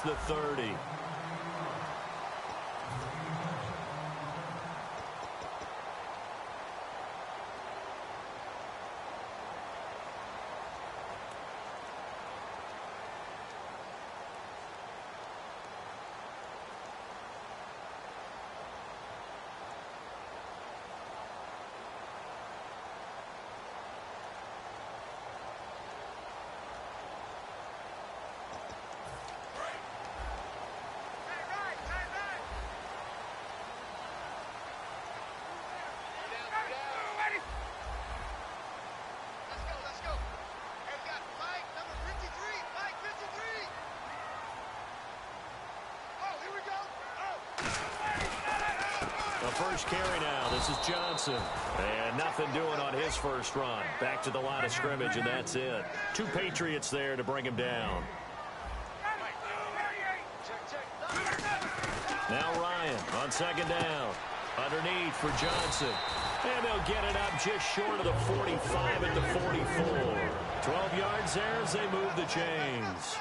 the 30. First carry now. This is Johnson. And nothing doing on his first run. Back to the line of scrimmage, and that's it. 2 Patriots there to bring him down. Now Ryan on second down. Underneath for Johnson. And they'll get it up just short of the 45 at the 44. 12 yards there as they move the chains.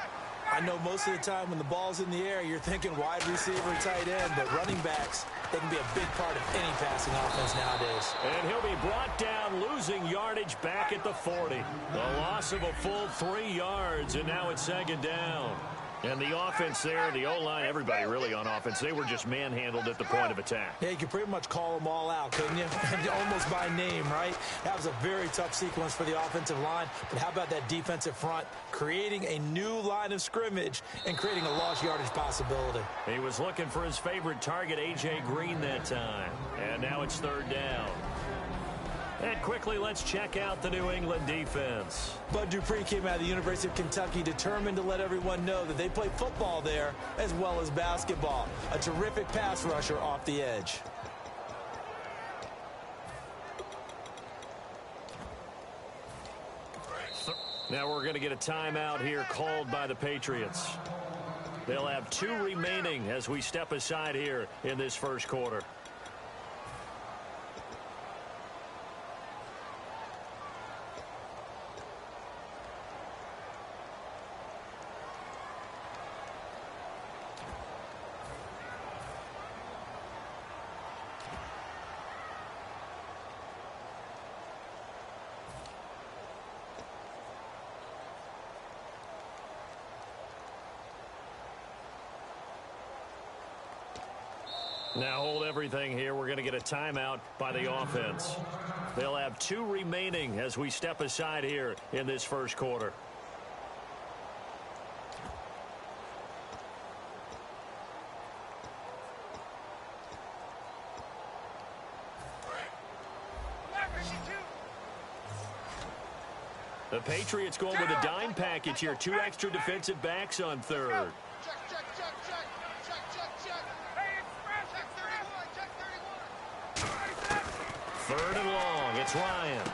I know most of the time when the ball's in the air, you're thinking wide receiver, tight end, but running backs, they can be a big part of any passing offense nowadays. And he'll be brought down, losing yardage back at the 40. The loss of a full 3 yards, and now it's second down. And the offense there, the O-line, everybody really on offense, they were just manhandled at the point of attack. Yeah, you could pretty much call them all out, couldn't you? Almost by name, right? That was a very tough sequence for the offensive line. But how about that defensive front creating a new line of scrimmage and creating a lost yardage possibility? He was looking for his favorite target, A.J. Green, that time. And now it's third down. And quickly, let's check out the New England defense. Bud Dupree came out of the University of Kentucky determined to let everyone know that they play football there as well as basketball. A terrific pass rusher off the edge. Now we're going to get a timeout here called by the Patriots. They'll have 2 remaining as we step aside here in this first quarter. Now hold everything here. We're going to get a timeout by the offense. They'll have 2 remaining as we step aside here in this first quarter. The Patriots going with a dime package here. 2 extra defensive backs on third. Third and long. It's Ryan.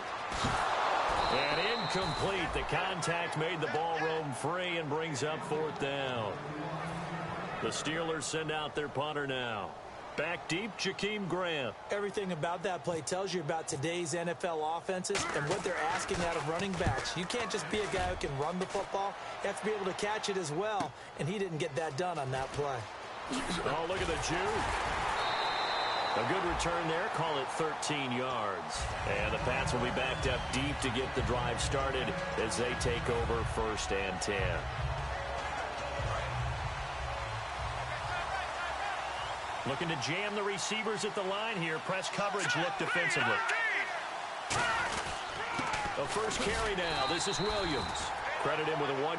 And incomplete. The contact made the ball roam free and brings up fourth down. The Steelers send out their punter now. Back deep, Jakeem Grant. Everything about that play tells you about today's NFL offenses and what they're asking out of running backs. You can't just be a guy who can run the football. You have to be able to catch it as well, and he didn't get that done on that play. Oh, look at the juke. A good return there. Call it 13 yards. And the Pats will be backed up deep to get the drive started as they take over first and 10. Looking to jam the receivers at the line here. Press coverage look defensively. The first carry now. This is Williams. Credit him with a 1.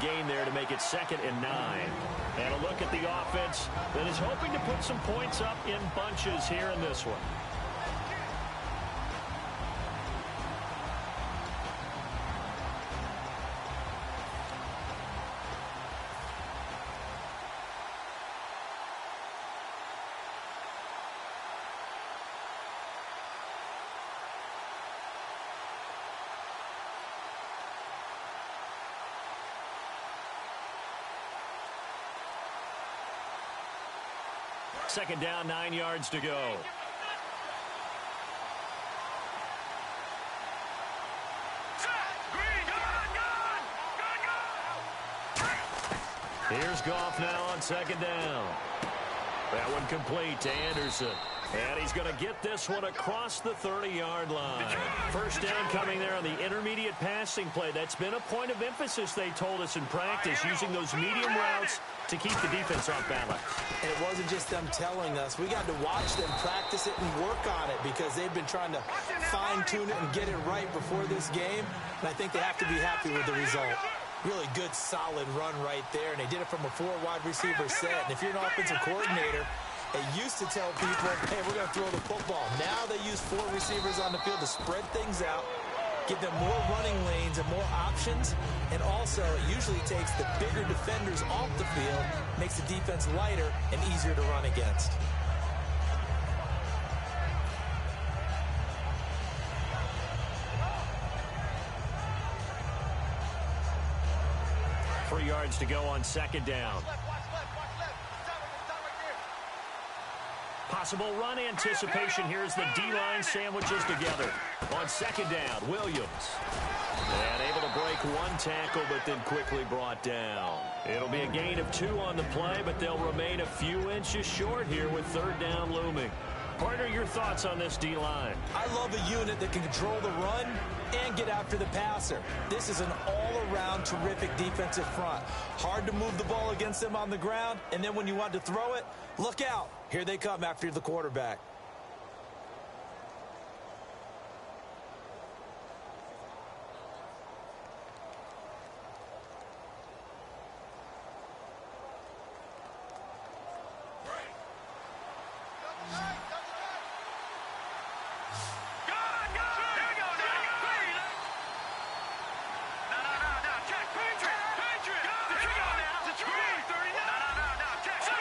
gain there to make it 2nd and 9. And a look at the offense that is hoping to put some points up in bunches here in this one. Second down, 9 yards to go. Here's Goff now on 2nd down. That one complete to Anderson. And he's going to get this one across the 30-yard line. First down coming there on the intermediate passing play. That's been a point of emphasis, they told us in practice, using those medium routes to keep the defense off balance. And it wasn't just them telling us. We got to watch them practice it and work on it because they've been trying to fine-tune it and get it right before this game. And I think they have to be happy with the result. Really good, solid run right there. And they did it from a 4-wide receiver set. And if you're an offensive coordinator, they used to tell people, hey, we're going to throw the football. Now they use 4 receivers on the field to spread things out, give them more running lanes and more options. And also, it usually takes the bigger defenders off the field, makes the defense lighter and easier to run against. Three yards to go on 2nd down. Possible run anticipation here as the D-line sandwiches together. On 2nd down, Williams. And able to break one tackle, but then quickly brought down. It'll be a gain of 2 on the play, but they'll remain a few inches short here with 3rd down looming. Partner, your thoughts on this D-line? I love a unit that can control the run and get after the passer. This is an all-around terrific defensive front. Hard to move the ball against them on the ground, and then when you want to throw it, look out. Here they come after the quarterback.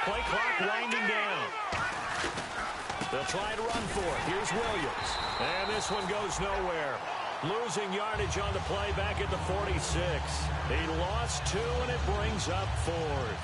Play clock winding down. They'll try to run for it. Here's Williams. And this one goes nowhere. Losing yardage on the play back at the 46. He lost 2, and it brings up 4th.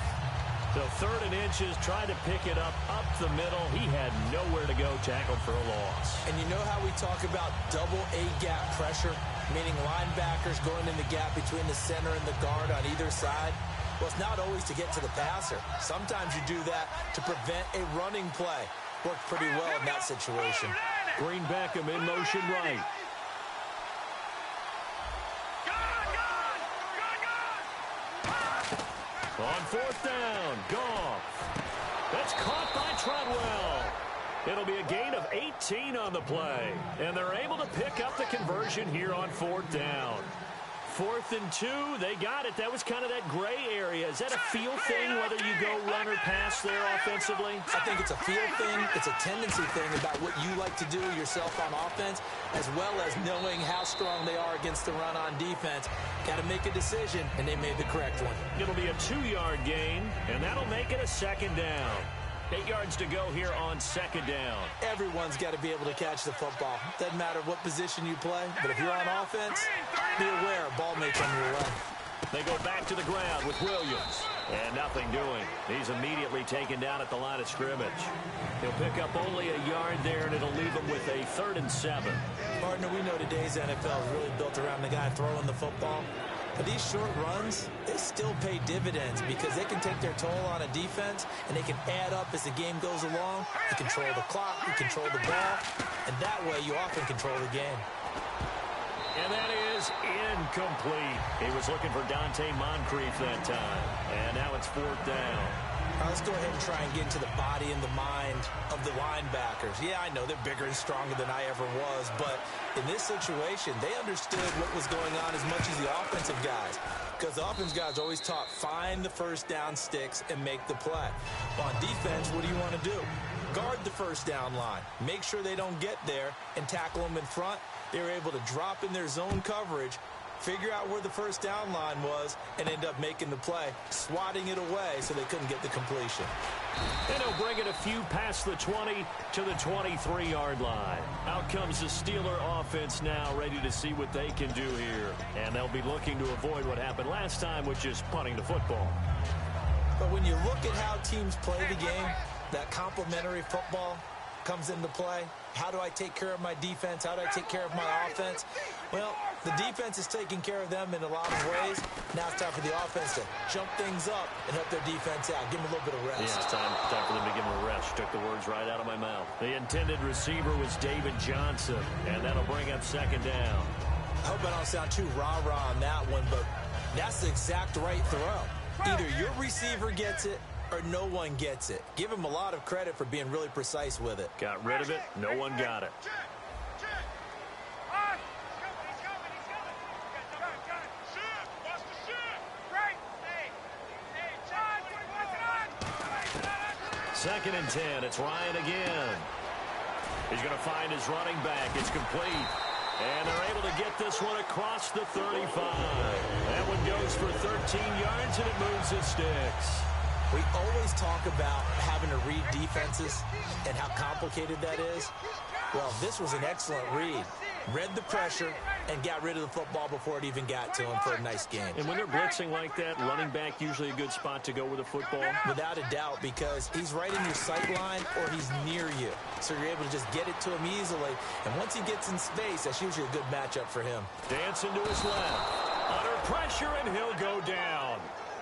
So 3rd and inches, trying to pick it up the middle. He had nowhere to go, tackled for a loss. And you know how we talk about double A-gap pressure, meaning linebackers going in the gap between the center and the guard on either side? Well, it's not always to get to the passer. Sometimes you do that to prevent a running play. Worked pretty well in that situation. Green Beckham in motion right. On 4th down, Goff. That's caught by Treadwell. It'll be a gain of 18 on the play. And they're able to pick up the conversion here on 4th down. 4th and 2, they got it. That was kind of that gray area. Is that a feel thing, whether you go run or pass there offensively? I think it's a feel thing. It's a tendency thing about what you like to do yourself on offense, as well as knowing how strong they are against the run on defense. Got to make a decision, and they made the correct one. It'll be a 2-yard gain, and that'll make it a 2nd down. 8 yards to go here on 2nd down. Everyone's got to be able to catch the football. Doesn't matter what position you play, but if you're on offense, be aware a ball may come your way. They go back to the ground with Williams. And nothing doing. He's immediately taken down at the line of scrimmage. He'll pick up only a yard there, and it'll leave him with a 3rd and 7. Partner, we know today's NFL is really built around the guy throwing the football. But these short runs, they still pay dividends because they can take their toll on a defense, and they can add up as the game goes along. You control the clock, you control the ball, and that way you often control the game. And that is incomplete. He was looking for Dante Moncrief that time. And now it's 4th down. Let's go ahead and try and get into the body and the mind of the linebackers. Yeah, I know they're bigger and stronger than I ever was, but in this situation, they understood what was going on as much as the offensive guys, because the offensive guys always taught find the first down sticks and make the play. On defense, what do you want to do? Guard the first down line. Make sure they don't get there and tackle them in front. They were able to drop in their zone coverage, figure out where the first down line was, and end up making the play, swatting it away so they couldn't get the completion. And he'll bring it a few past the 20 to the 23-yard line. Out comes the Steeler offense now, ready to see what they can do here. And they'll be looking to avoid what happened last time, which is punting the football. But when you look at how teams play the game, that complementary football comes into play. How do I take care of my defense? How do I take care of my offense? Well, the defense is taking care of them in a lot of ways. Now it's time for the offense to jump things up and help their defense out. Give them a little bit of rest. Yeah, it's time for them to give them a rest. Took the words right out of my mouth. The intended receiver was David Johnson, and that'll bring up second down. I hope I don't sound too rah-rah on that one, but that's the exact right throw. Either your receiver gets it or no one gets it. Give him a lot of credit for being really precise with it. Got rid of it. No one got it. Second and 10. It's Ryan again. He's going to find his running back. It's complete. And they're able to get this one across the 35. That one goes for 13 yards, and it moves the sticks. We always talk about having to read defenses and how complicated that is. Well, this was an excellent read. Read the pressure and got rid of the football before it even got to him for a nice game. And when they're blitzing like that, running back usually a good spot to go with the football? Without a doubt, because he's right in your sight line or he's near you. So you're able to just get it to him easily. And once he gets in space, that's usually a good matchup for him. Dancing to his left. Under pressure, and he'll go down.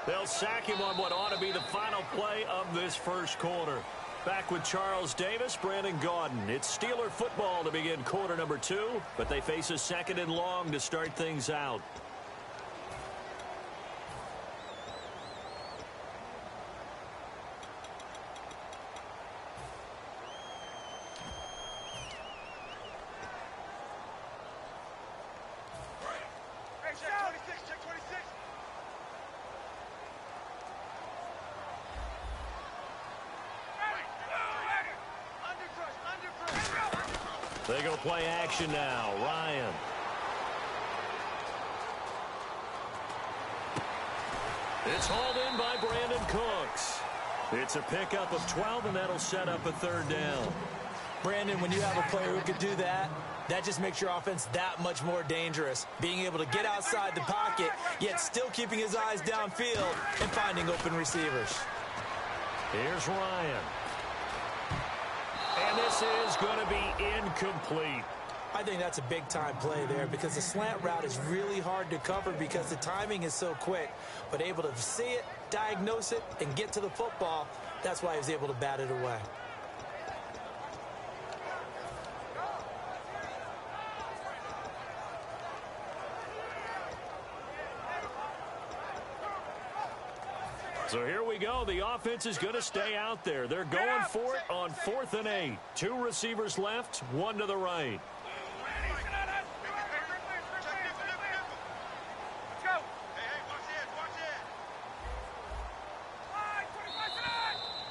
They'll sack him on what ought to be the final play of this first quarter. Back with Charles Davis, Brandon Gaudin. It's Steeler football to begin quarter number 2, but they face a second and long to start things out. They go play action now. Ryan. It's hauled in by Brandon Cooks. It's a pickup of 12, and that'll set up a third down. Brandon, when you have a player who could do that, that just makes your offense that much more dangerous. Being able to get outside the pocket, yet still keeping his eyes downfield and finding open receivers. Here's Ryan. And this is going to be incomplete. I think that's a big-time play there because the slant route is really hard to cover because the timing is so quick. But able to see it, diagnose it, and get to the football, that's why he was able to bat it away. So here we go. The offense is going to stay out there. They're going for it on 4th and 8. 2 receivers left, 1 to the right.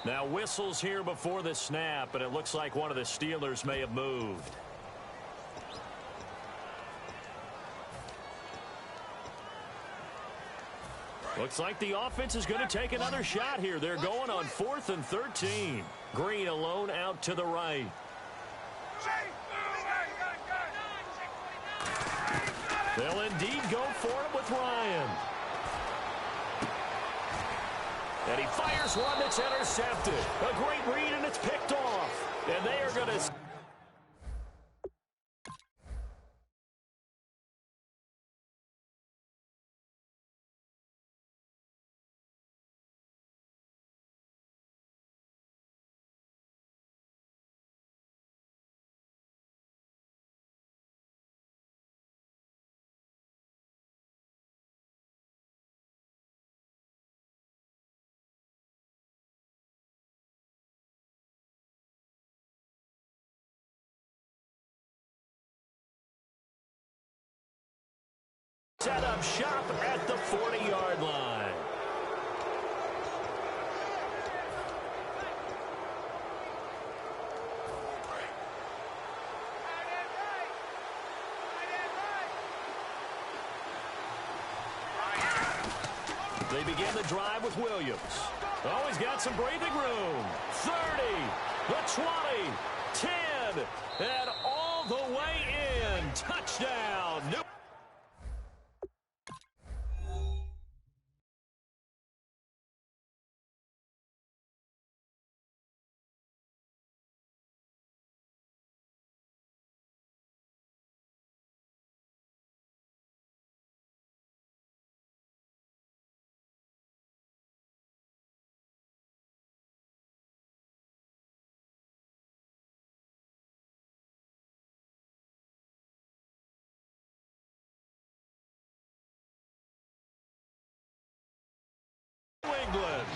Now whistles here before the snap, and it looks like one of the Steelers may have moved. Looks like the offense is going to take another shot here. They're going on 4th and 13. Green alone out to the right. They'll indeed go for it with Ryan. And he fires one that's intercepted. A great read, and it's picked off. And they are going to... set up shop at the 40-yard line. They begin the drive with Williams. Oh, he's got some breathing room. 30, the 20, 10, and all the way in. Touchdown. England.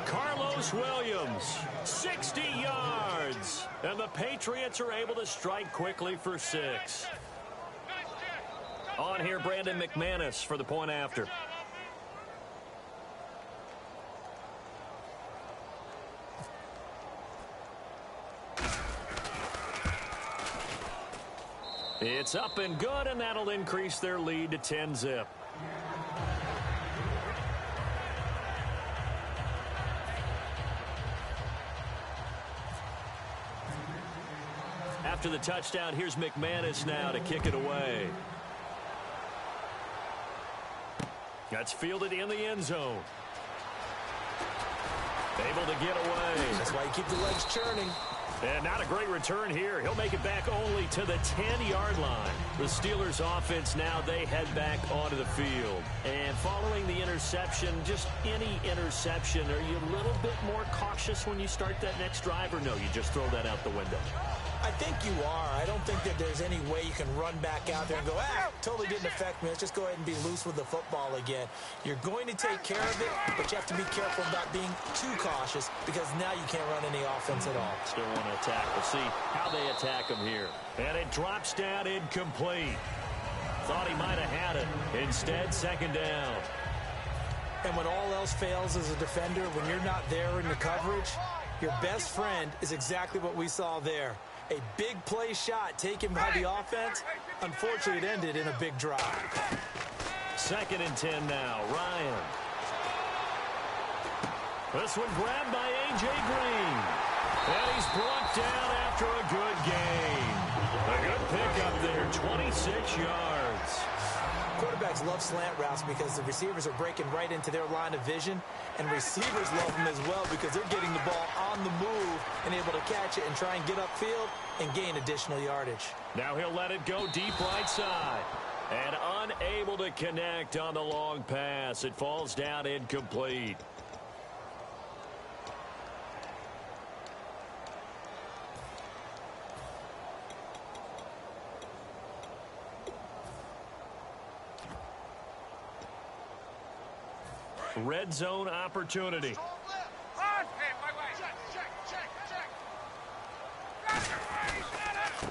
Carlos Williams, 60 yards. And the Patriots are able to strike quickly for 6. On here, Brandon McManus for the point after. It's up and good, and that'll increase their lead to 10-zip. After the touchdown, here's McManus now to kick it away. That's fielded in the end zone. Able to get away. That's why you keep the legs churning. And not a great return here. He'll make it back only to the 10-yard line. The Steelers offense now, they head back onto the field. And following the interception, just any interception, are you a little bit more cautious when you start that next drive, or no, you just throw that out the window? I think you are. I don't think that there's any way you can run back out there and go, totally didn't affect me. Let's just go ahead and be loose with the football again. You're going to take care of it, but you have to be careful about being too cautious because now you can't run any offense at all. Still want to attack. We'll see how they attack him here. And it drops down incomplete. Thought he might have had it. Instead, second down. And when all else fails as a defender, when you're not there in the coverage, your best friend is exactly what we saw there. A big play shot taken by the offense. Unfortunately, it ended in a big drop. Second and 10 now. Ryan. This one grabbed by A.J. Green. And he's brought down after a good gain. A good pickup there, 26 yards. Quarterbacks love slant routes because the receivers are breaking right into their line of vision, and receivers love them as well because they're getting the ball on the move and able to catch it and try and get upfield and gain additional yardage. Now he'll let it go deep right side. And unable to connect on the long pass. It falls down incomplete. Red zone opportunity.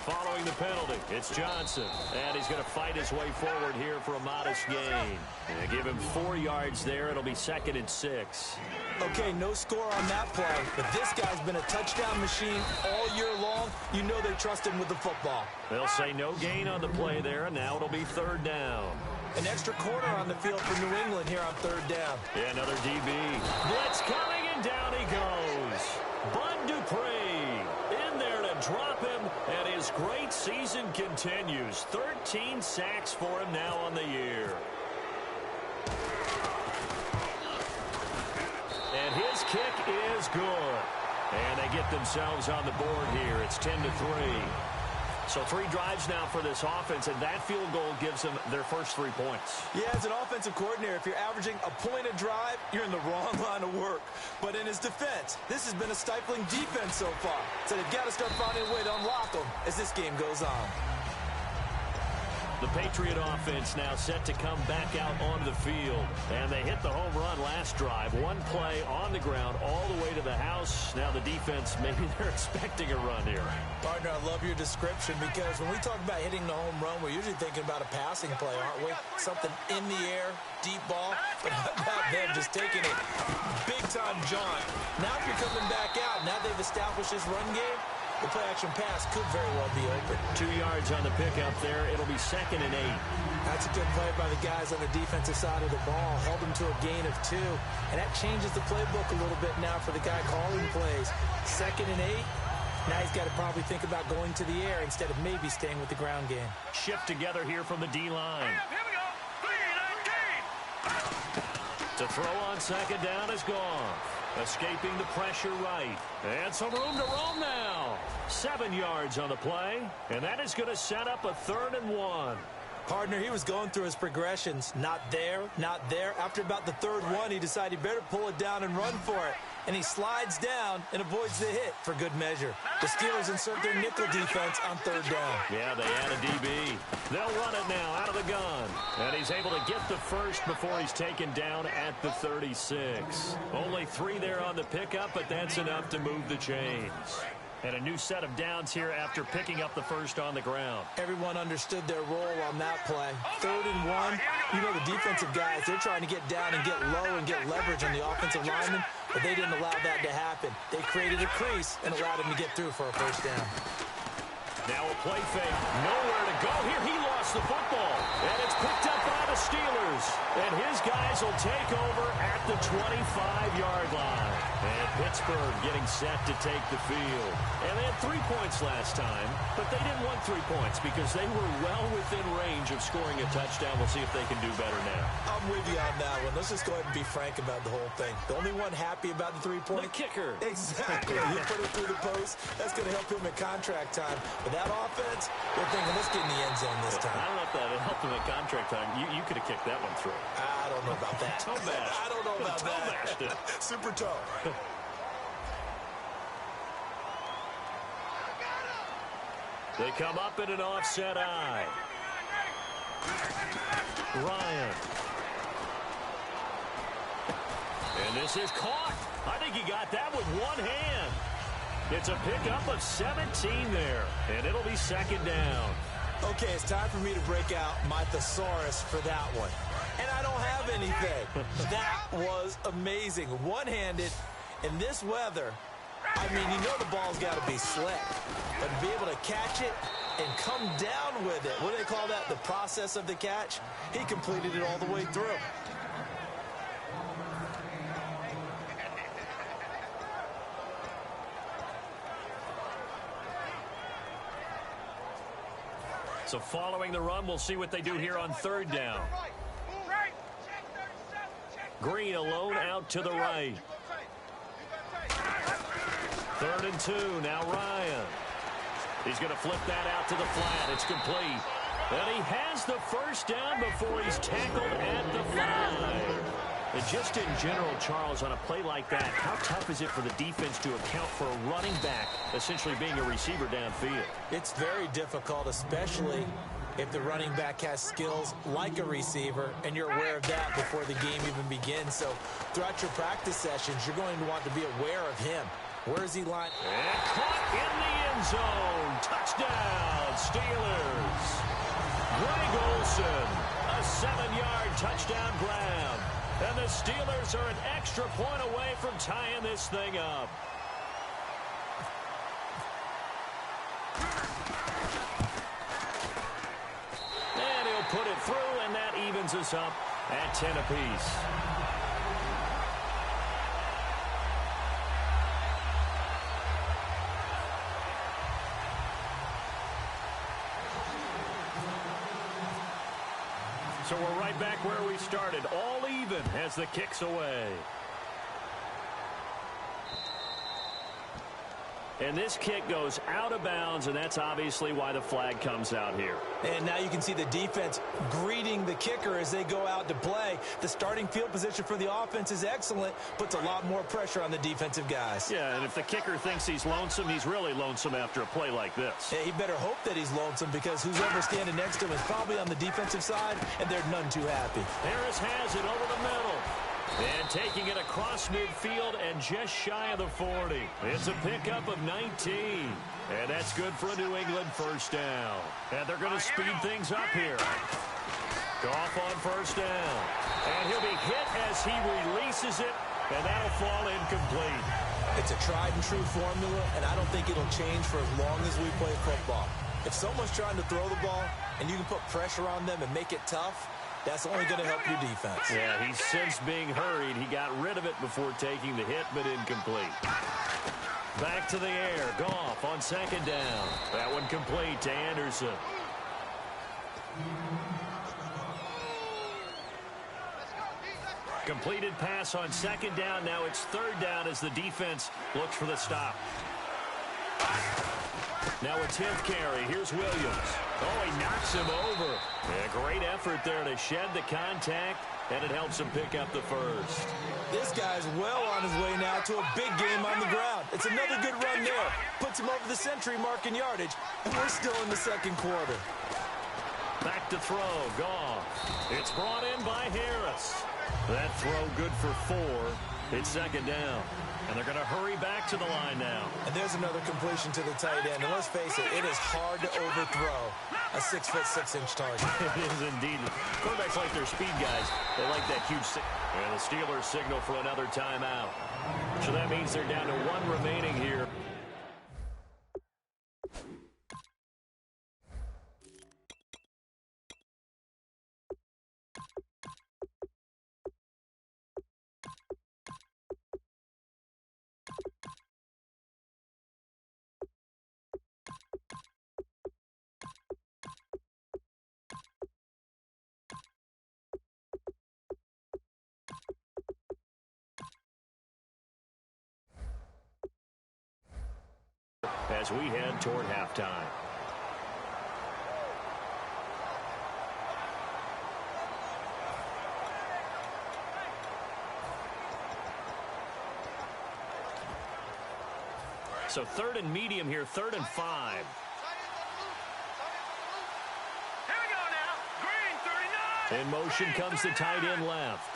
Following the penalty, it's Johnson. And he's going to fight his way forward here for a modest gain. And give him 4 yards there. It'll be second and 6. Okay, no score on that play, but this guy's been a touchdown machine all year long. You know they trust him with the football. They'll say no gain on the play there, and now it'll be third down. An extra quarter on the field for New England here on third down. Yeah, another DB. Blitz coming, and down he goes. Bud Dupree in there to drop him, and his great season continues. 13 sacks for him now on the year. And his kick is good. And they get themselves on the board here. It's 10-3. So 3 drives now for this offense, and that field goal gives them their first 3 points. Yeah, as an offensive coordinator, if you're averaging a point a drive, you're in the wrong line of work. But in his defense, this has been a stifling defense so far. So they've got to start finding a way to unlock them as this game goes on. The Patriot offense now set to come back out on the field. And they hit the home run last drive. One play on the ground all the way to the house. Now the defense, maybe they're expecting a run here. Partner, I love your description because when we talk about hitting the home run, we're usually thinking about a passing play, aren't we? Something in the air, deep ball. But how about them just taking it big-time jaunt? Now if you're coming back out, now they've established this run game, the play-action pass could very well be open. 2 yards on the pickup there. It'll be 2nd and 8. That's a good play by the guys on the defensive side of the ball. Held them to a gain of 2. And that changes the playbook a little bit now for the guy calling plays. 2nd and 8. Now he's got to probably think about going to the air instead of maybe staying with the ground game. Shift together here from the D-line. Here we go. 3-19. To throw on 2nd down is gone. Escaping the pressure right. And some room to roam now. 7 yards on the play. And that is going to set up a 3rd and 1. Partner, he was going through his progressions. Not there, not there. After about the 3rd one, he decided he better pull it down and run for it. And he slides down and avoids the hit for good measure. The Steelers insert their nickel defense on 3rd down. Yeah, they add a DB. They'll run it now out of the gun. And he's able to get the first before he's taken down at the 36. Only 3 there on the pickup, but that's enough to move the chains. And a new set of downs here after picking up the first on the ground. Everyone understood their role on that play. 3rd and 1. You know the defensive guys, they're trying to get down and get low and get leverage on the offensive lineman, but they didn't allow that to happen. They created a crease and allowed him to get through for a first down. Now a play fake. Nowhere to go here. He lost the football. And it's picked up by the Steelers. And his guys will take over at the 25-yard line. And Pittsburgh getting set to take the field. And they had 3 points last time, but they didn't want 3 points because they were well within range of scoring a touchdown. We'll see if they can do better now. I'm with you on that one. Let's just go ahead and be frank about the whole thing. The only one happy about the 3-point? The kicker. Exactly. You put it through the post. That's going to help him at contract time. But that offense, we're thinking, let's get in the end zone this time. I don't know if that helped him at contract time. You could have kicked that one through. I don't know about that. Toe bash. I don't know about toe that. Bashed it. Super toe. They come up in an offset eye. Ryan. And this is caught. I think he got that with one hand. It's a pickup of 17 there, and it'll be 2nd down. Okay, it's time for me to break out my thesaurus for that one. And I don't have anything. That was amazing. One-handed in this weather. I mean, you know the ball's got to be slick. But to be able to catch it and come down with it, what do they call that? The process of the catch? He completed it all the way through. So following the run, we'll see what they do here on 3rd down. Green alone out to the right. 3rd and 2. Now Ryan. He's going to flip that out to the flat. It's complete. And he has the first down before he's tackled at the 5. And just in general, Charles, on a play like that, how tough is it for the defense to account for a running back essentially being a receiver downfield? It's very difficult, especially if the running back has skills like a receiver, and you're aware of that before the game even begins. So throughout your practice sessions, you're going to want to be aware of him. Where is he lined? And caught in the end zone. Touchdown, Steelers. Greg Olsen, a 7-yard touchdown grab. And the Steelers are an extra point away from tying this thing up. And he'll put it through, and that evens us up at 10 apiece. So we're right back where we started, all even as the kick's away. And this kick goes out of bounds, and that's obviously why the flag comes out here. And now you can see the defense greeting the kicker as they go out to play. The starting field position for the offense is excellent, puts a lot more pressure on the defensive guys. Yeah, and if the kicker thinks he's lonesome, he's really lonesome after a play like this. Yeah, he better hope that he's lonesome because who's ever standing next to him is probably on the defensive side, and they're none too happy. Harris has it over the middle. And taking it across midfield and just shy of the 40. It's a pickup of 19. And that's good for a New England first down. And they're going to speed things up here. Goff on first down. And he'll be hit as he releases it. And that'll fall incomplete. It's a tried and true formula, and I don't think it'll change for as long as we play football. If someone's trying to throw the ball and you can put pressure on them and make it tough, that's only going to help your defense. Yeah, he's since being hurried. He got rid of it before taking the hit, but incomplete. Back to the air. Goff on second down. That one complete to Anderson. Completed pass on second down. Now it's third down as the defense looks for the stop. Now a 10th carry. Here's Williams. Oh, he knocks him over. A great effort there to shed the contact, and it helps him pick up the first. This guy's well on his way now to a big game on the ground. It's another good run there. Puts him over the century mark in yardage, and we're still in the second quarter. Back to throw. Goff. It's brought in by Harris. That throw good for 4. It's second down. And they're going to hurry back to the line now. And there's another completion to the tight end. And let's face it, it is hard to overthrow a 6'6" target. It is indeed. Quarterbacks like their speed guys. They like that huge. And the Steelers signal for another timeout. So that means they're down to 1 remaining here. As we head toward halftime. So 3rd and medium here, 3rd and 5. Here we go now. Green 39. In motion comes the tight end left.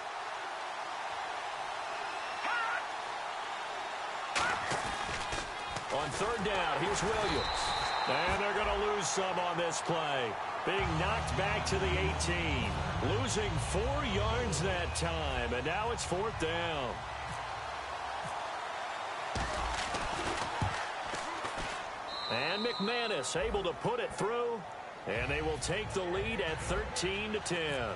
On 3rd down, here's Williams. And they're going to lose some on this play. Being knocked back to the 18. Losing 4 yards that time. And now it's 4th down. And McManus able to put it through. And they will take the lead at 13-10.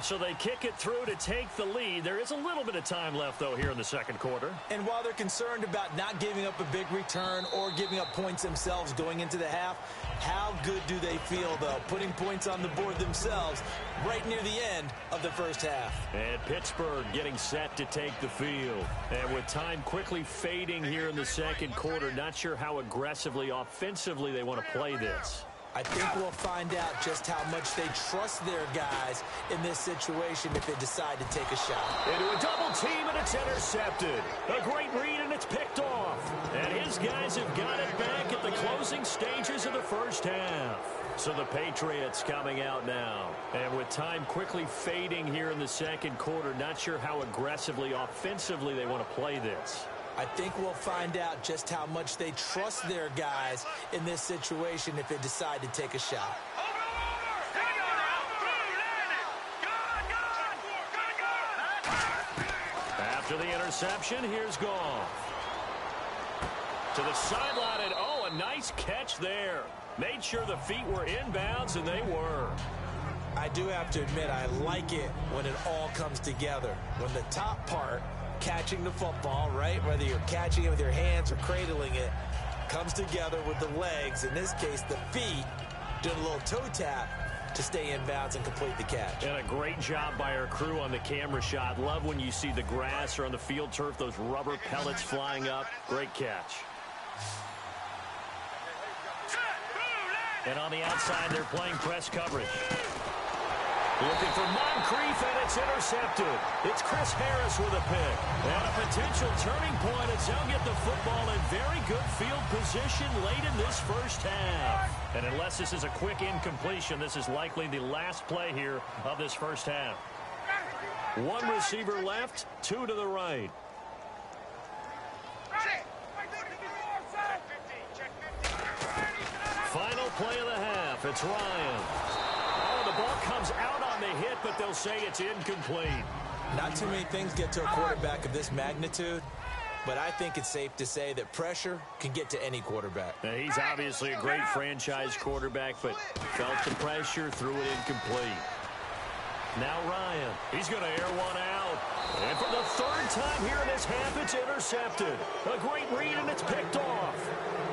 So they kick it through to take the lead. There is a little bit of time left, though, here in the second quarter. And while they're concerned about not giving up a big return or giving up points themselves going into the half, how good do they feel, though, putting points on the board themselves right near the end of the first half? And Pittsburgh getting set to take the field. And with time quickly fading here in the second quarter, not sure how aggressively, offensively they want to play this. I think we'll find out just how much they trust their guys in this situation if they decide to take a shot. Into a double team, and it's intercepted. A great read, and it's picked off. And his guys have got it back at the closing stages of the first half. So the Patriots coming out now. And with time quickly fading here in the second quarter, not sure how aggressively, offensively they want to play this. I think we'll find out just how much they trust their guys in this situation if they decide to take a shot. After the interception, here's Goff. To the sideline, and oh, a nice catch there. Made sure the feet were inbounds, and they were. I do have to admit, I like it when it all comes together. When the top part, catching the football, right, whether you're catching it with your hands or cradling it, comes together with the legs, in this case the feet, doing a little toe tap to stay in bounds and complete the catch. And a great job by our crew on the camera shot. Love when you see the grass or on the field turf, those rubber pellets flying up. Great catch. And on the outside, they're playing press coverage. Looking for Moncrief, and it's intercepted. It's Chris Harris with a pick. And a potential turning point as they'll get the football in very good field position late in this first half. And unless this is a quick incompletion, this is likely the last play here of this first half. One receiver left, two to the right. Final play of the half. It's Ryan. Oh, the ball comes out on the hit, but they'll say it's incomplete. Not too many things get to a quarterback of this magnitude, but I think it's safe to say that pressure can get to any quarterback. Now, he's obviously a great franchise quarterback, but felt the pressure, threw it incomplete. Now Ryan. He's going to air one out. And for the third time here in this half, it's intercepted. A great read, and it's picked off.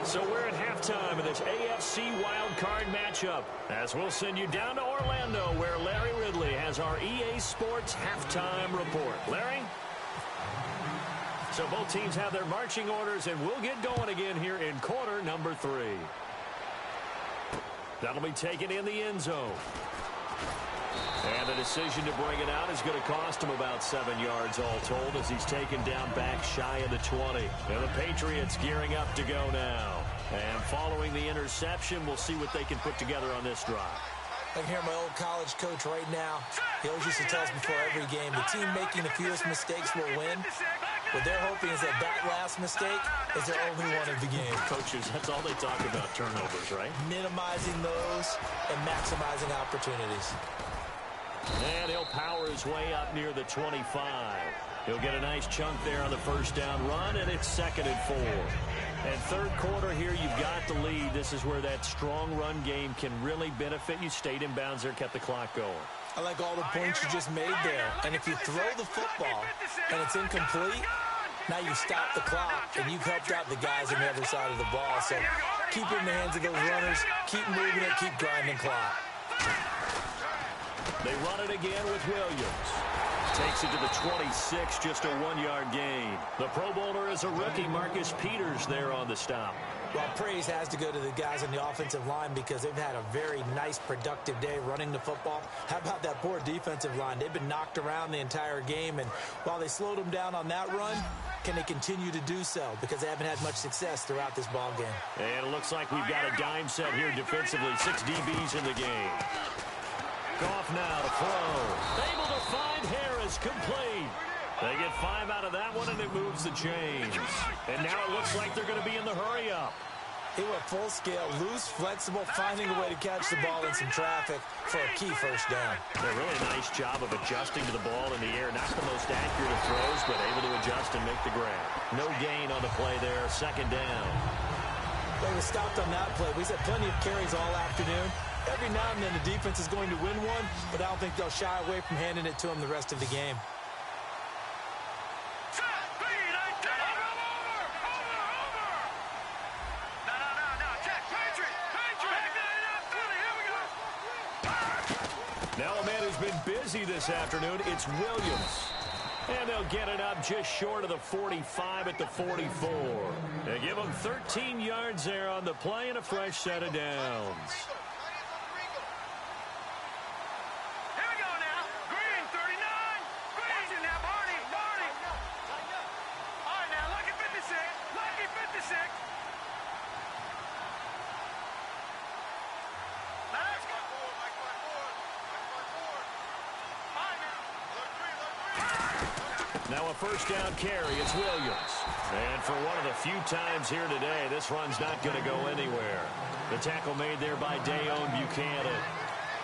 So we're at halftime of this AFC Wildcard matchup, as we'll send you down to Orlando, where Larry Ridley has our EA Sports halftime report. Larry? So both teams have their marching orders, and we'll get going again here in quarter number 3. That'll be taken in the end zone. And the decision to bring it out is going to cost him about 7 yards all told, as he's taken down back shy of the 20. And the Patriots gearing up to go now. And following the interception, we'll see what they can put together on this drive. I can hear my old college coach right now. He always used to tell us before every game, the team making the fewest mistakes will win. What they're hoping is that last mistake is their only one of the game. Coaches, that's all they talk about, turnovers, right? Minimizing those and maximizing opportunities. And he'll power his way up near the 25. He'll get a nice chunk there on the first down run, and it's 2nd and 4. And third quarter here, you've got the lead. This is where that strong run game can really benefit you. Stayed in bounds there, kept the clock going. I like all the points you just made there. And if you throw the football and it's incomplete, now you stop the clock, and you've helped out the guys on the other side of the ball. So keep it in the hands of those runners. Keep moving it. Keep grinding clock. They run it again with Williams. Takes it to the 26, just a 1-yard gain. The Pro Bowler is a rookie, Marcus Peters, there on the stop. Well, praise has to go to the guys on the offensive line because they've had a very nice, productive day running the football. How about that poor defensive line? They've been knocked around the entire game, and while they slowed them down on that run, can they continue to do so? Because they haven't had much success throughout this ball game. And it looks like we've got a dime set here defensively. 6 DBs in the game. Goff now to throw. Able to find Harris, complete. They get 5 out of that one, and it moves the chains. And now it looks like they're going to be in the hurry-up. He went full scale, loose, flexible, finding a way to catch the ball in some traffic for a key first down. A really nice job of adjusting to the ball in the air. Not the most accurate of throws, but able to adjust and make the grab. No gain on the play there, 2nd down. They were stopped on that play. We had plenty of carries all afternoon. Every now and then the defense is going to win one, but I don't think they'll shy away from handing it to them the rest of the game. Now a man who's been busy this afternoon, it's Williams. And they'll get it up just short of the 45 at the 44. They give them 13 yards there on the play and a fresh set of downs. Now a first down carry, it's Williams. And for one of the few times here today, this run's not going to go anywhere. The tackle made there by Dayon Buchanan.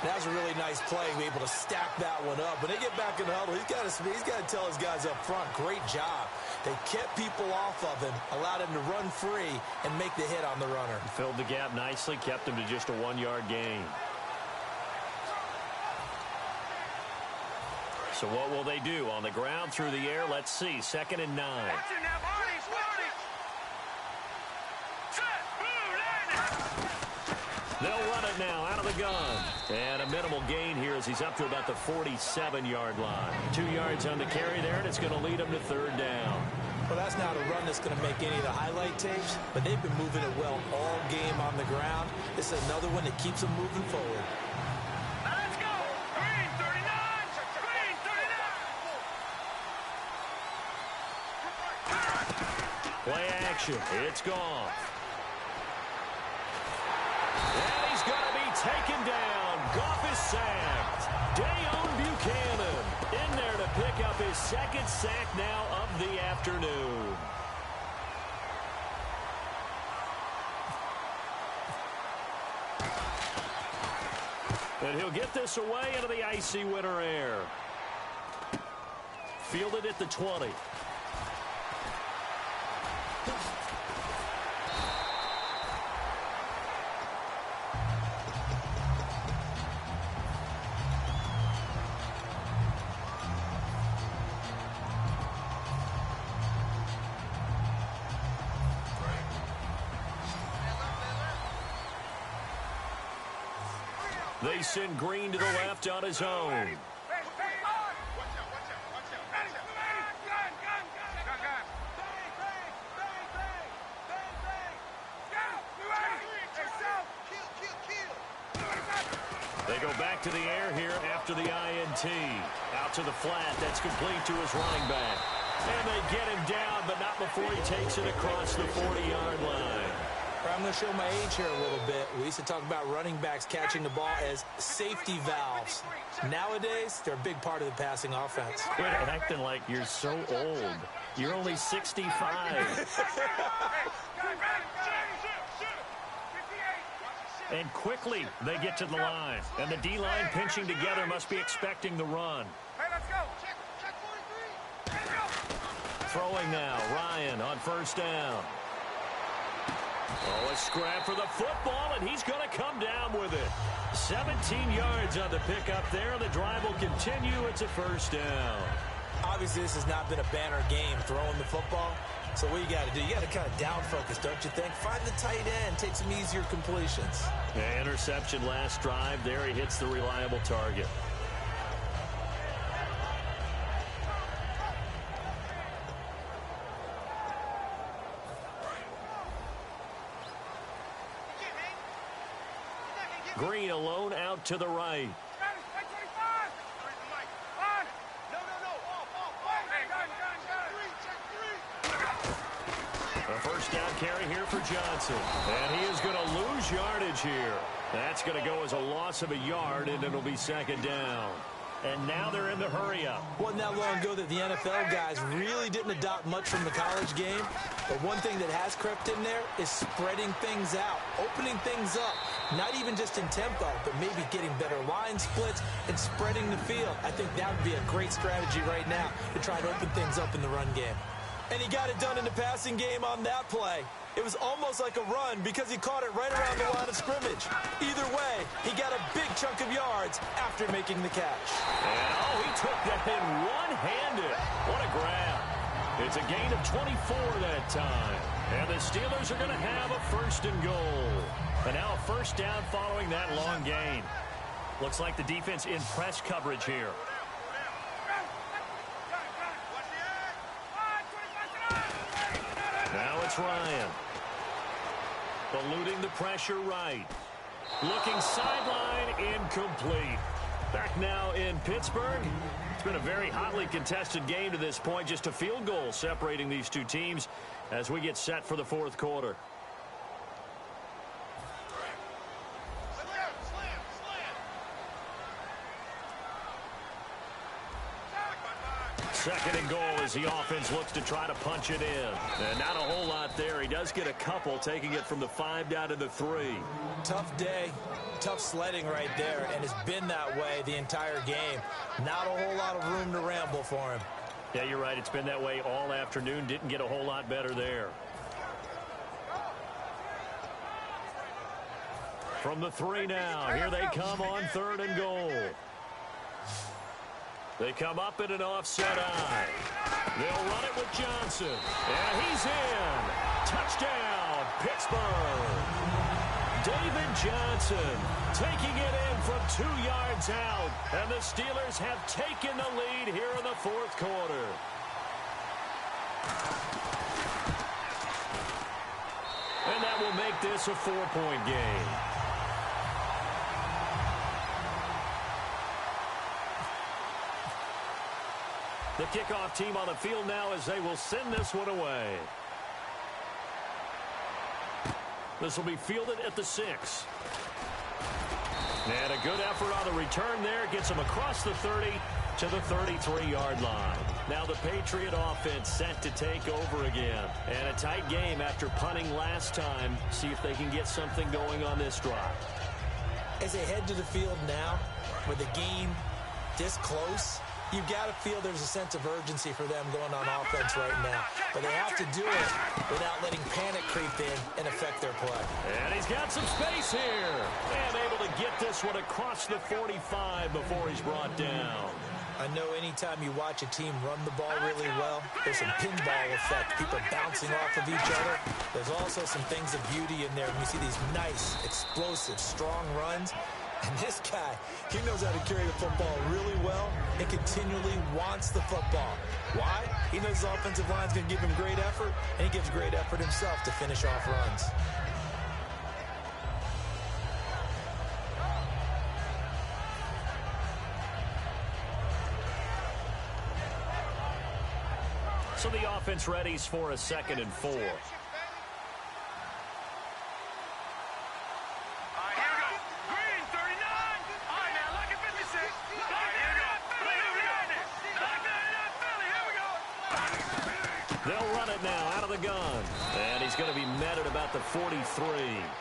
That was a really nice play, be able to stack that one up. When they get back in the huddle, he's got to tell his guys up front, great job. They kept people off of him, allowed him to run free and make the hit on the runner. Filled the gap nicely, kept him to just a 1-yard gain. So what will they do? On the ground, through the air, let's see. 2nd and 9. They'll run it now out of the gun. And a minimal gain here as he's up to about the 47-yard line. 2 yards on the carry there, and it's going to lead him to 3rd down. Well, that's not a run that's going to make any of the highlight tapes, but they've been moving it well all game on the ground. This is another one that keeps them moving forward. Now let's go. Green 39. Green 39. Play action. It's gone. And he's going to be taken down. Goff is sacked. Dayon Buchanan in there to pick up his second sack now of the afternoon. And he'll get this away into the icy winter air. Fielded at the 20. They send Green to the left on his own. They go back to the air here after the INT. Out to the flat. That's complete to his running back. And they get him down, but not before he takes it across the 40-yard line. I'm going to show my age here a little bit. We used to talk about running backs catching the ball as safety valves. Nowadays, they're a big part of the passing offense. Quit acting like you're so old. You're only 65. And quickly, they get to the line. And the D-line pinching together must be expecting the run. Hey, let's go. Check 43. Throwing now, Ryan on first down. Oh, a scrap for the football, and he's going to come down with it. 17 yards on the pickup there. The drive will continue. It's a first down. Obviously, this has not been a banner game throwing the football. So what you got to do, you got to kind of down focus, don't you think? Find the tight end, take some easier completions. Yeah, interception last drive. There he hits the reliable target. Green alone out to the right. A first down carry here for Johnson. And he is going to lose yardage here. That's going to go as a loss of a yard, and it'll be second down. And now they're in the hurry-up. Wasn't that long ago that the NFL guys really didn't adopt much from the college game. But one thing that has crept in there is spreading things out, opening things up. Not even just in tempo, but maybe getting better line splits and spreading the field. I think that would be a great strategy right now to try to open things up in the run game. And he got it done in the passing game on that play. It was almost like a run because he caught it right around the line of scrimmage. Either way, he got a big chunk of yards after making the catch. And oh, he took that in one-handed. What a grab. It's a gain of 24 that time. And the Steelers are going to have a first and goal. And now a first down following that long gain. Looks like the defense in press coverage here. Now it's Ryan. Eluding the pressure right. Looking sideline, incomplete. Back now in Pittsburgh. It's been a very hotly contested game to this point. Just a field goal separating these two teams as we get set for the fourth quarter. Second and goal as the offense looks to try to punch it in. And not a whole lot there. He does get a couple, taking it from the 5 down to the 3. Tough day, tough sledding right there, and it's been that way the entire game. Not a whole lot of room to ramble for him. Yeah, you're right. It's been that way all afternoon. Didn't get a whole lot better there. From the 3 now. Here they come on third and goal. They come up in an offset eye. They'll run it with Johnson. And he's in. Touchdown, Pittsburgh. David Johnson taking it in from 2 yards out. And the Steelers have taken the lead here in the fourth quarter. And that will make this a 4-point game. The kickoff team on the field now as they will send this one away. This will be fielded at the 6. And a good effort on the return there. Gets him across the 30 to the 33-yard line. Now the Patriot offense set to take over again. And a tight game after punting last time. See if they can get something going on this drive. As they head to the field now, with the game this close, you've got to feel there's a sense of urgency for them going on offense right now. But they have to do it without letting panic creep in and affect their play. And he's got some space here. And able to get this one across the 45 before he's brought down. I know anytime you watch a team run the ball really well, there's some pinball effect, people bouncing off of each other. There's also some things of beauty in there when you see these nice, explosive, strong runs. And this guy, he knows how to carry the football really well and continually wants the football. Why? He knows his offensive line's going to give him great effort, and he gives great effort himself to finish off runs. So the offense readies for a 2nd and 4. They'll run it now out of the gun. And he's going to be met at about the 43.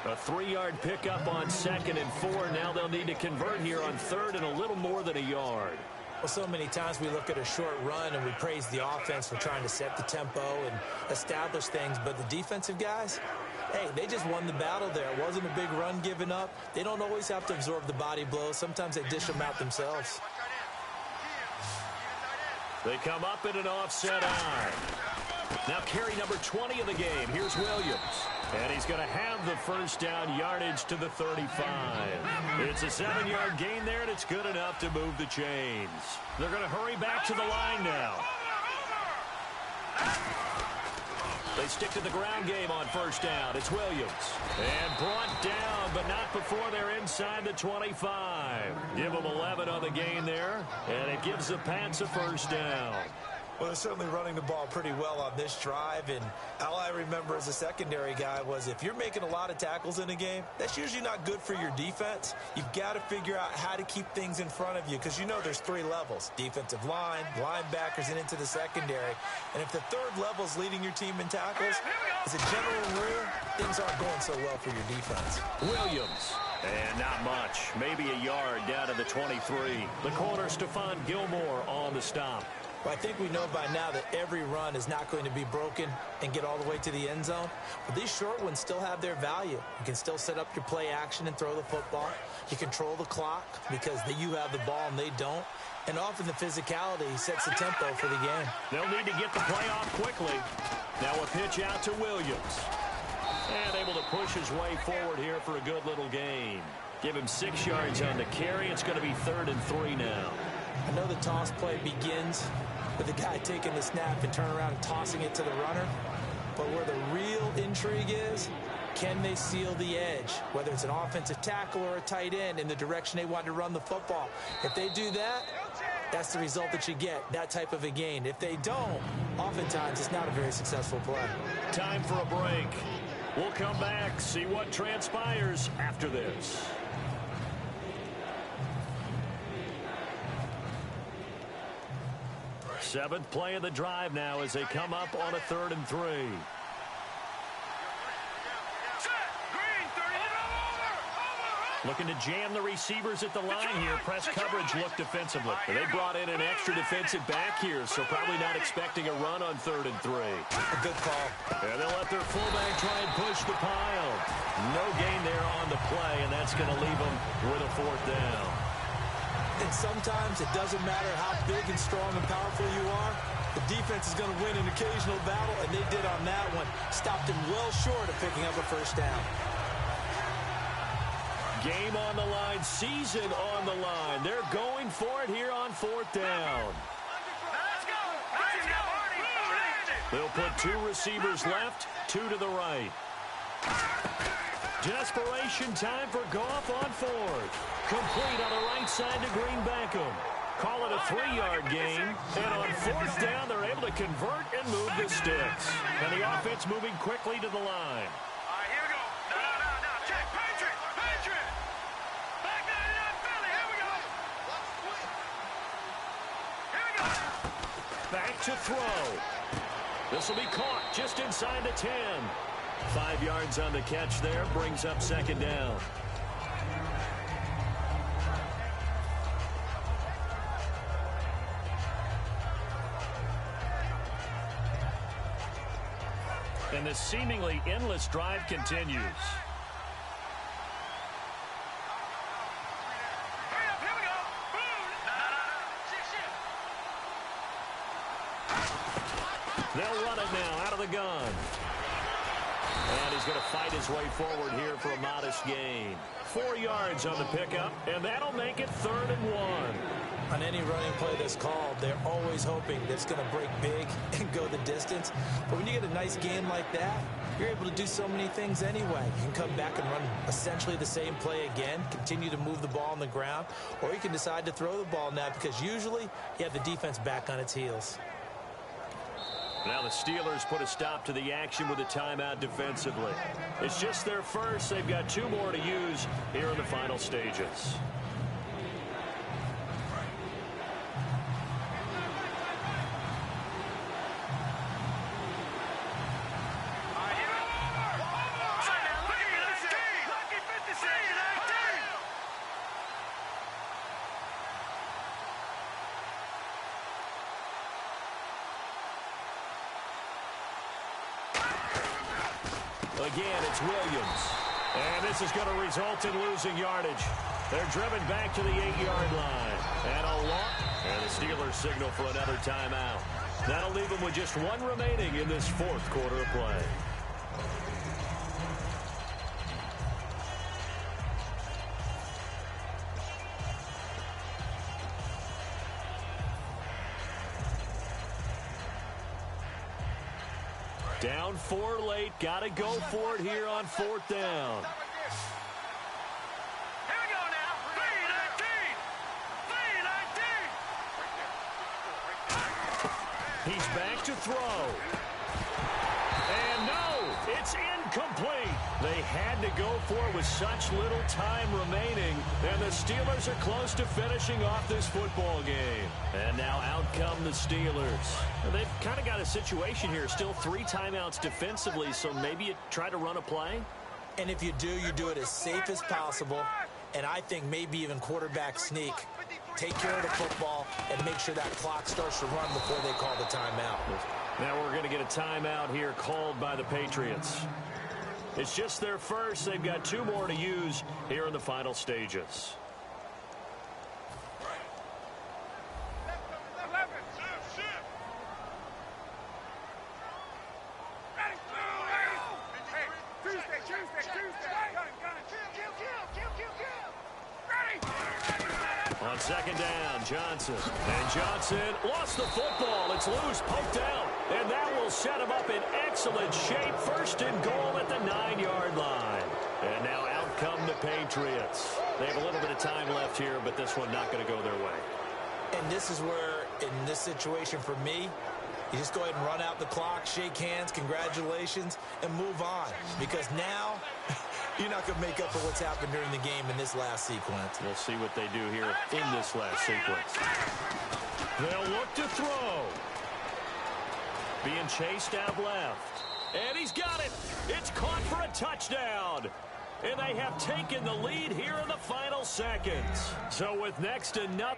A 3-yard pickup on 2nd and 4. Now they'll need to convert here on 3rd and a little more than a yard. Well, so many times we look at a short run and we praise the offense for trying to set the tempo and establish things. But the defensive guys, hey, they just won the battle there. It wasn't a big run given up. They don't always have to absorb the body blows. Sometimes they dish them out themselves. They come up in an offset eye. Now carry number 20 of the game. Here's Williams. And he's going to have the first down, yardage to the 35. It's a 7-yard gain there, and it's good enough to move the chains. They're going to hurry back to the line now. They stick to the ground game on first down. It's Williams. And brought down, but not before they're inside the 25. Give them 11 on the gain there, and it gives the Pats a first down. Well, they're certainly running the ball pretty well on this drive, and all I remember as a secondary guy was if you're making a lot of tackles in a game, that's usually not good for your defense. You've got to figure out how to keep things in front of you because you know there's 3 levels, defensive line, linebackers, and into the secondary. And if the 3rd level is leading your team in tackles, as a general rule, things aren't going so well for your defense. Williams. And not much. Maybe a yard down to the 23. The corner, Stephon Gilmore, on the stop. Well, I think we know by now that every run is not going to be broken and get all the way to the end zone. But these short ones still have their value. You can still set up your play action and throw the football. You control the clock because you have the ball and they don't. And often the physicality sets the tempo for the game. They'll need to get the play off quickly. Now a pitch out to Williams. And able to push his way forward here for a good little gain. Give him 6 yards on the carry. It's going to be 3rd and 3 now. I know the toss play begins with the guy taking the snap and turning around and tossing it to the runner. But where the real intrigue is, can they seal the edge? Whether it's an offensive tackle or a tight end in the direction they want to run the football. If they do that, that's the result that you get, that type of a gain. If they don't, oftentimes it's not a very successful play. Time for a break. We'll come back, see what transpires after this. Seventh play of the drive now as they come up on a 3rd and 3. Looking to jam the receivers at the line here. Press coverage look defensively. They brought in an extra defensive back here, so probably not expecting a run on 3rd and 3. A good call. And they'll let their fullback try and push the pile. No gain there on the play, and that's going to leave them with a 4th down. And sometimes it doesn't matter how big and strong and powerful you are. The defense is going to win an occasional battle, and they did on that one. Stopped him well short of picking up a first down. Game on the line, season on the line. They're going for it here on 4th down. They'll put 2 receivers left, 2 to the right. Desperation time for Goff on 4th. Complete on the right side to Green Beckham. Call it a 3-yard gain. And on 4th down, they're able to convert and move the sticks. And the offense moving quickly to the line. All right, here we go. No. Check. Patriot. Back 99 Philly. Here we go. Back to throw. This will be caught just inside the 10. 5 yards on the catch there. Brings up 2nd down. And this seemingly endless drive continues. Hurry up, here we go. Boom. No. They'll run it now out of the gun. And he's going to fight his way forward here for a modest gain. 4 yards on the pickup, and that'll make it 3rd and 1. On any running play that's called, they're always hoping that it's going to break big and go the distance. But when you get a nice game like that, you're able to do so many things anyway. You can come back and run essentially the same play again, continue to move the ball on the ground, or you can decide to throw the ball now because usually you have the defense back on its heels. Now the Steelers put a stop to the action with a timeout defensively. It's just their first. They've got 2 more to use here in the final stages. Again, it's Williams. And this is going to result in losing yardage. They're driven back to the 8-yard line. And a long. And the Steelers signal for another timeout. That'll leave them with just 1 remaining in this 4th quarter of play. Down 4 late. Got to go for it here on 4th down. Here we go now. 3-19. He's back to throw. And no, it's incomplete. They had to go for it with such little time remaining. And the Steelers are close to finishing off this football game. And now out come the Steelers. And they've kind of got a situation here. Still 3 timeouts defensively, so maybe you try to run a play. And if you do it as safe as possible. And I think maybe even quarterback sneak. Take care of the football and make sure that clock starts to run before they call the timeout. Now we're going to get a timeout here called by the Patriots. It's just their first. They've got 2 more to use here in the final stages. On 2nd down, Johnson. And Johnson lost the football. It's loose, poked out. And that will set him up in excellent shape. 1st and goal at the 9-yard line. And now out come the Patriots. They have a little bit of time left here, but this one not going to go their way. And this is where, in this situation for me, you just go ahead and run out the clock, shake hands, congratulations, and move on. Because now, you're not going to make up for what's happened during the game in this last sequence. We'll see what they do here in this last sequence. They'll look to throw. Being chased out left. And he's got it. It's caught for a touchdown. And they have taken the lead here in the final seconds. So with next to nothing.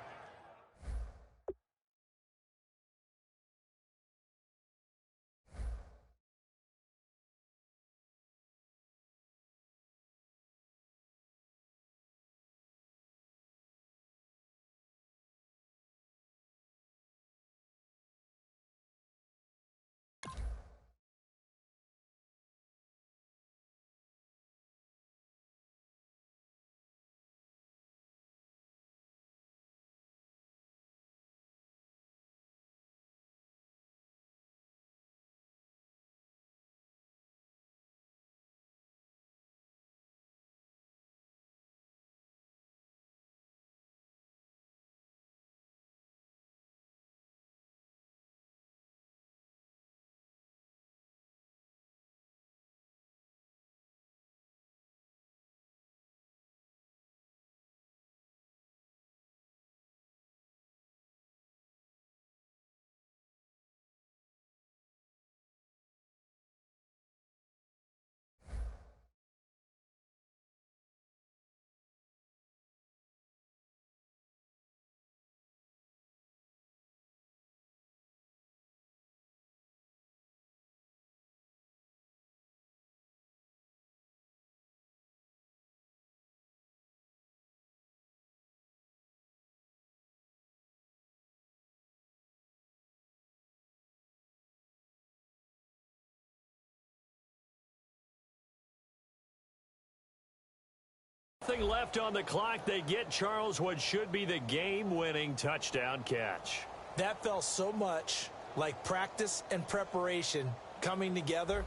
Nothing left on the clock. They get Charles what should be the game-winning touchdown catch. That felt so much like practice and preparation coming together.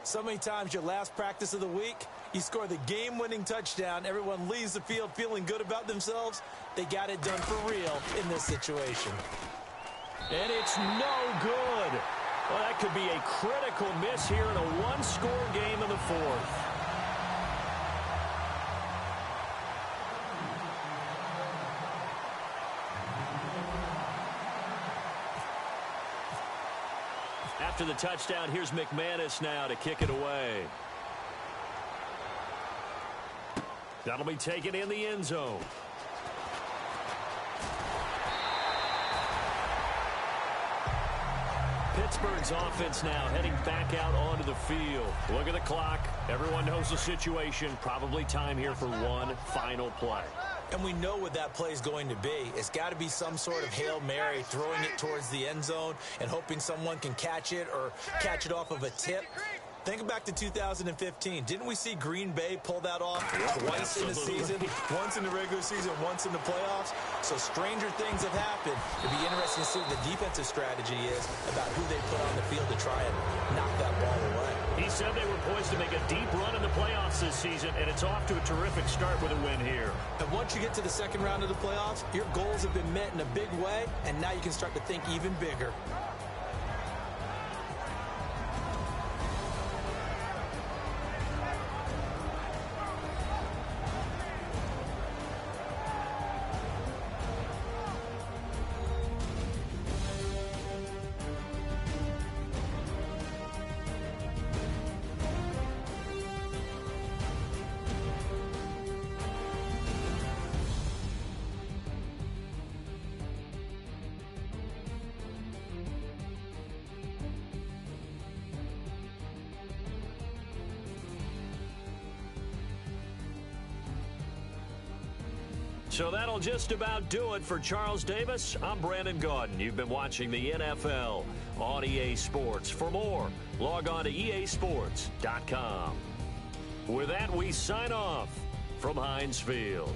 So many times your last practice of the week, you score the game-winning touchdown. Everyone leaves the field feeling good about themselves. They got it done for real in this situation. And it's no good. Well, that could be a critical miss here in a one-score game in the fourth. After the touchdown, here's McManus now to kick it away. That'll be taken in the end zone. Pittsburgh's offense now heading back out onto the field. Look at the clock. Everyone knows the situation. Probably time here for one final play. And we know what that play is going to be. It's got to be some sort of Hail Mary, throwing it towards the end zone and hoping someone can catch it or catch it off of a tip. Think back to 2015. Didn't we see Green Bay pull that off twice in the season? Once in the regular season, once in the playoffs. So stranger things have happened. It'd be interesting to see what the defensive strategy is about who they put on the field to try and knock that ball away. He said they were poised to make a deep run in the playoffs this season, and it's off to a terrific start with a win here. And once you get to the second round of the playoffs, your goals have been met in a big way, and now you can start to think even bigger. So that'll just about do it for Charles Davis. I'm Brandon Gaudin. You've been watching the NFL on EA Sports. For more, log on to easports.com. With that, we sign off from Heinz Field.